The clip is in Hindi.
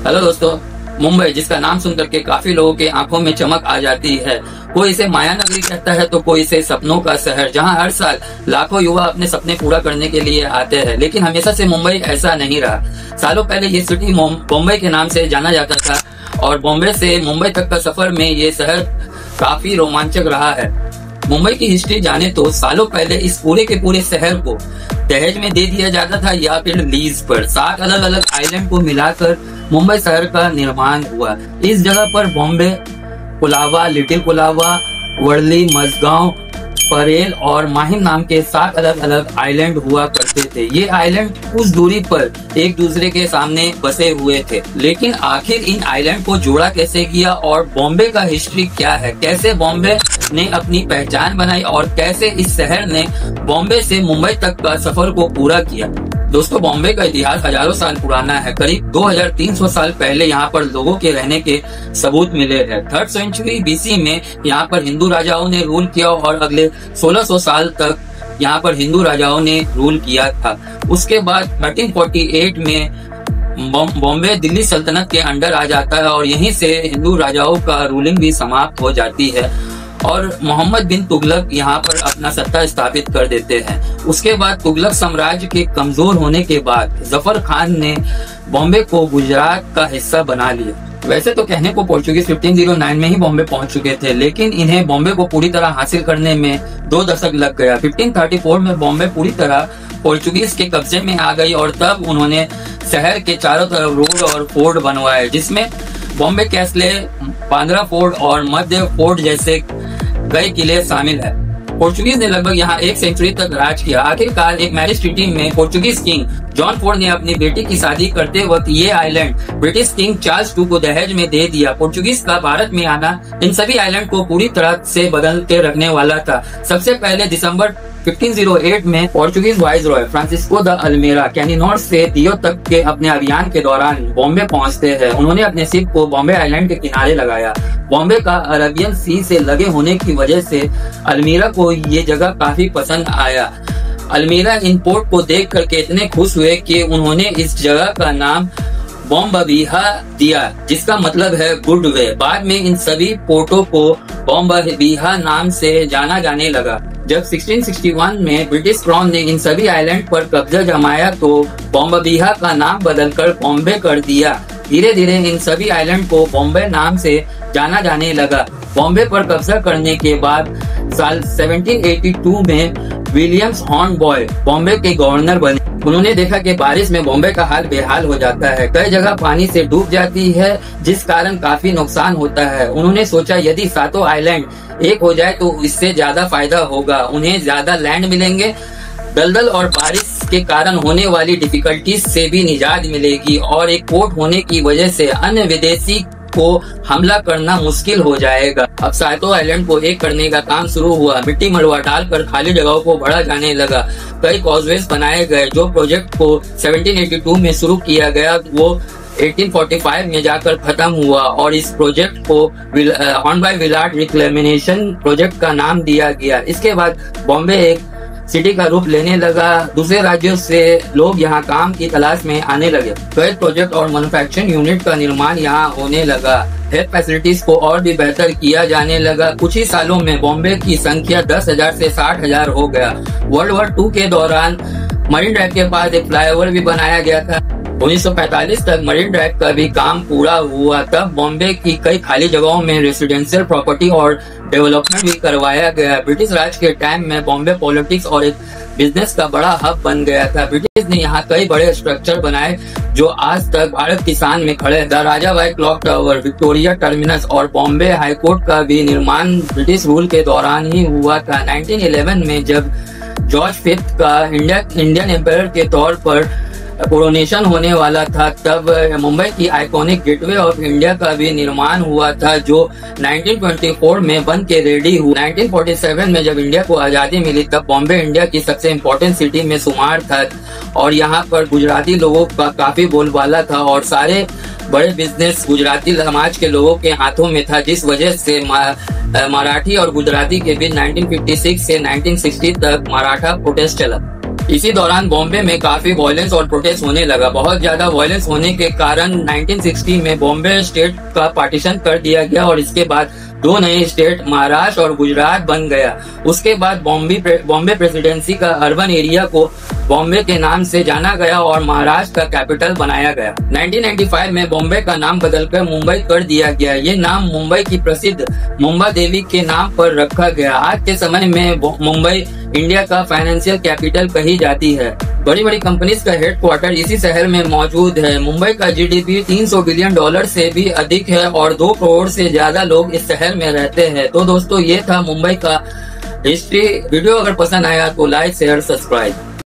हेलो दोस्तों, मुंबई जिसका नाम सुनकर के काफी लोगों के आंखों में चमक आ जाती है। कोई इसे माया नगरी कहता है तो कोई इसे सपनों का शहर, जहां हर साल लाखों युवा अपने सपने पूरा करने के लिए आते हैं। लेकिन हमेशा से मुंबई ऐसा नहीं रहा। सालों पहले ये सिटी बॉम्बे के नाम से जाना जाता था और बॉम्बे से मुंबई तक का सफर में ये शहर काफी रोमांचक रहा है। मुंबई की हिस्ट्री जाने तो सालों पहले इस पूरे के पूरे शहर को दहेज में दे दिया जाता था या फिर लीज पर। 7 अलग अलग आइलैंड को मिलाकर मुंबई शहर का निर्माण हुआ। इस जगह पर बॉम्बे, कुलाबा, लिटिल कुलाबा, वर्ली, मजगांव, परेल और माहिम नाम के 7 अलग अलग आइलैंड हुआ करते थे। ये आइलैंड कुछ दूरी पर एक दूसरे के सामने बसे हुए थे। लेकिन आखिर इन आइलैंड को जोड़ा कैसे किया और बॉम्बे का हिस्ट्री क्या है, कैसे बॉम्बे ने अपनी पहचान बनाई और कैसे इस शहर ने बॉम्बे से मुंबई तक का सफर को पूरा किया। दोस्तों, बॉम्बे का इतिहास हजारों साल पुराना है। करीब 2300 साल पहले यहाँ पर लोगों के रहने के सबूत मिले हैं। 3rd सेंचुरी बीसी में यहाँ पर हिंदू राजाओं ने रूल किया और अगले 1600 साल तक यहाँ पर हिंदू राजाओं ने रूल किया था। उसके बाद 1348 में बॉम्बे दिल्ली सल्तनत के अंडर आ जाता है और यहीं से हिंदू राजाओं का रूलिंग भी समाप्त हो जाती है और मोहम्मद बिन तुगलक यहाँ पर अपना सत्ता स्थापित कर देते हैं। उसके बाद तुगलक साम्राज्य के कमजोर होने के बाद जफर खान ने बॉम्बे को गुजरात का हिस्सा बना लिया। वैसे तो कहने को पोर्चुगीज 1509 में ही बॉम्बे पहुंच चुके थे, लेकिन इन्हें बॉम्बे को पूरी तरह हासिल करने में 2 दशक लग गया। 1534 में बॉम्बे पूरी तरह पोर्चुगीज के कब्जे में आ गई और तब उन्होंने शहर के चारों तरफ रोड और फोर्ट बनवाए, जिसमें बॉम्बे कैसले, बांद्रा फोर्ट और मध्य फोर्ट जैसे कई किले शामिल है। पोर्चुगीज ने लगभग यहाँ 1 सेंचुरी तक राज किया। आखिरकार एक मैरिज ट्रीटी में पोर्चुगीज किंग जॉन 4 ने अपनी बेटी की शादी करते वक्त ये आइलैंड ब्रिटिश किंग चार्ल्स 2 को दहेज में दे दिया। पोर्चुगीज का भारत में आना इन सभी आइलैंड को पूरी तरह से बदल के रखने वाला था। सबसे पहले दिसंबर 1508 में पोर्चुगीज वाइसरॉय फ्रांसिस्को द अल्मेरा कैनिनोर से दियो तक के अपने अभियान के दौरान बॉम्बे पहुंचते हैं। उन्होंने अपने शिप को बॉम्बे आइलैंड के किनारे लगाया। बॉम्बे का अरेबियन सी से लगे होने की वजह से अल्मीरा को ये जगह काफी पसंद आया। अल्मीरा इन पोर्ट को देख करके इतने खुश हुए कि उन्होंने इस जगह का नाम बॉम्बीहा दिया, जिसका मतलब है गुड वे। बाद में इन सभी पोर्टों को बॉम्बीहा नाम से जाना जाने लगा। जब 1661 में ब्रिटिश क्राउन ने इन सभी आइलैंड पर कब्जा जमाया तो बॉम्बीहा का नाम बदलकर बॉम्बे कर दिया। धीरे धीरे इन सभी आइलैंड को बॉम्बे नाम से जाना जाने लगा। बॉम्बे पर कब्जा करने के बाद साल 1782 में विलियम्स हॉर्नबॉय बॉम्बे के गवर्नर बने। उन्होंने देखा कि बारिश में बॉम्बे का हाल बेहाल हो जाता है, कई जगह पानी से डूब जाती है जिस कारण काफी नुकसान होता है। उन्होंने सोचा यदि 7 आइलैंड एक हो जाए तो इससे ज्यादा फायदा होगा, उन्हें ज्यादा लैंड मिलेंगे, दलदल और बारिश के कारण होने वाली डिफिकल्टीज से भी निजात मिलेगी और एक पोर्ट होने की वजह से अन्य विदेशी को हमला करना मुश्किल हो जाएगा। अब 7 आइलैंड को एक करने का काम शुरू हुआ। मिट्टी मलबा डालकर खाली जगहों को बढ़ा जाने लगा। कई कॉजवेज बनाए गए। जो प्रोजेक्ट को 1782 में शुरू किया गया वो 1845 में जाकर खत्म हुआ और इस प्रोजेक्ट को हॉर्नबॉय विलार्ड रिक्लेमेशन प्रोजेक्ट का नाम दिया गया। इसके बाद बॉम्बे एक सिटी का रूप लेने लगा। दूसरे राज्यों से लोग यहाँ काम की तलाश में आने लगे। कई प्रोजेक्ट और मैन्युफैक्चरिंग यूनिट का निर्माण यहाँ होने लगा। हेल्थ फैसिलिटीज को और भी बेहतर किया जाने लगा। कुछ ही सालों में बॉम्बे की संख्या 10,000 से 60,000 हो गया। वर्ल्ड वॉर 2 के दौरान मरीन ड्राइव के पास एक फ्लाईओवर भी बनाया गया था। 1945 तक मरीन ड्राइव का भी काम पूरा हुआ। तब बॉम्बे की कई खाली जगहों में रेसिडेंशियल प्रॉपर्टी और डेवलपमेंट भी करवाया गया। ब्रिटिश राज के टाइम में बॉम्बे पॉलिटिक्स और एक बिजनेस का बड़ा हब बन गया था। ब्रिटिश ने यहाँ कई बड़े स्ट्रक्चर बनाए जो आज तक भारत की शान में खड़े हैं। The Raja by clock tower, Victoria terminus और बॉम्बे हाईकोर्ट का भी निर्माण ब्रिटिश रूल के दौरान ही हुआ था। 1911 में जब जॉर्ज 5 का इंडियन एम्पायर के तौर पर कोरोनेशन होने वाला था, तब मुंबई की आइकॉनिक गेटवे ऑफ इंडिया का भी निर्माण हुआ था जो 1924 में बन के रेडी हुआ। 1947 में जब इंडिया को आजादी मिली तब बॉम्बे इंडिया की सबसे इम्पोर्टेंट सिटी में शुमार था और यहाँ पर गुजराती लोगों का काफी बोलबाला था और सारे बड़े बिजनेस गुजराती समाज के लोगों के हाथों में था, जिस वजह से मराठी और गुजराती के बीच 1956 से 1960 तक मराठा प्रोटेस्ट चला। इसी दौरान बॉम्बे में काफी वायलेंस और प्रोटेस्ट होने लगा। बहुत ज्यादा वायलेंस होने के कारण 1960 में बॉम्बे स्टेट का पार्टीशन कर दिया गया और इसके बाद दो नए स्टेट महाराष्ट्र और गुजरात बन गया। उसके बाद बॉम्बे प्रेसिडेंसी का अर्बन एरिया को बॉम्बे के नाम से जाना गया और महाराष्ट्र का कैपिटल बनाया गया। 1995 में बॉम्बे का नाम बदलकर मुंबई कर दिया गया। ये नाम मुंबई की प्रसिद्ध मुंबा देवी के नाम पर रखा गया। आज के समय में मुंबई इंडिया का फाइनेंशियल कैपिटल कही जाती है। बड़ी बड़ी कंपनीज का हेडक्वार्टर इसी शहर में मौजूद है। मुंबई का जीडीपी 300 बिलियन डॉलर से भी अधिक है और 2 करोड़ से ज्यादा लोग इस शहर में रहते हैं। तो दोस्तों, ये था मुंबई का हिस्ट्री। वीडियो अगर पसंद आया तो लाइक शेयर सब्सक्राइब।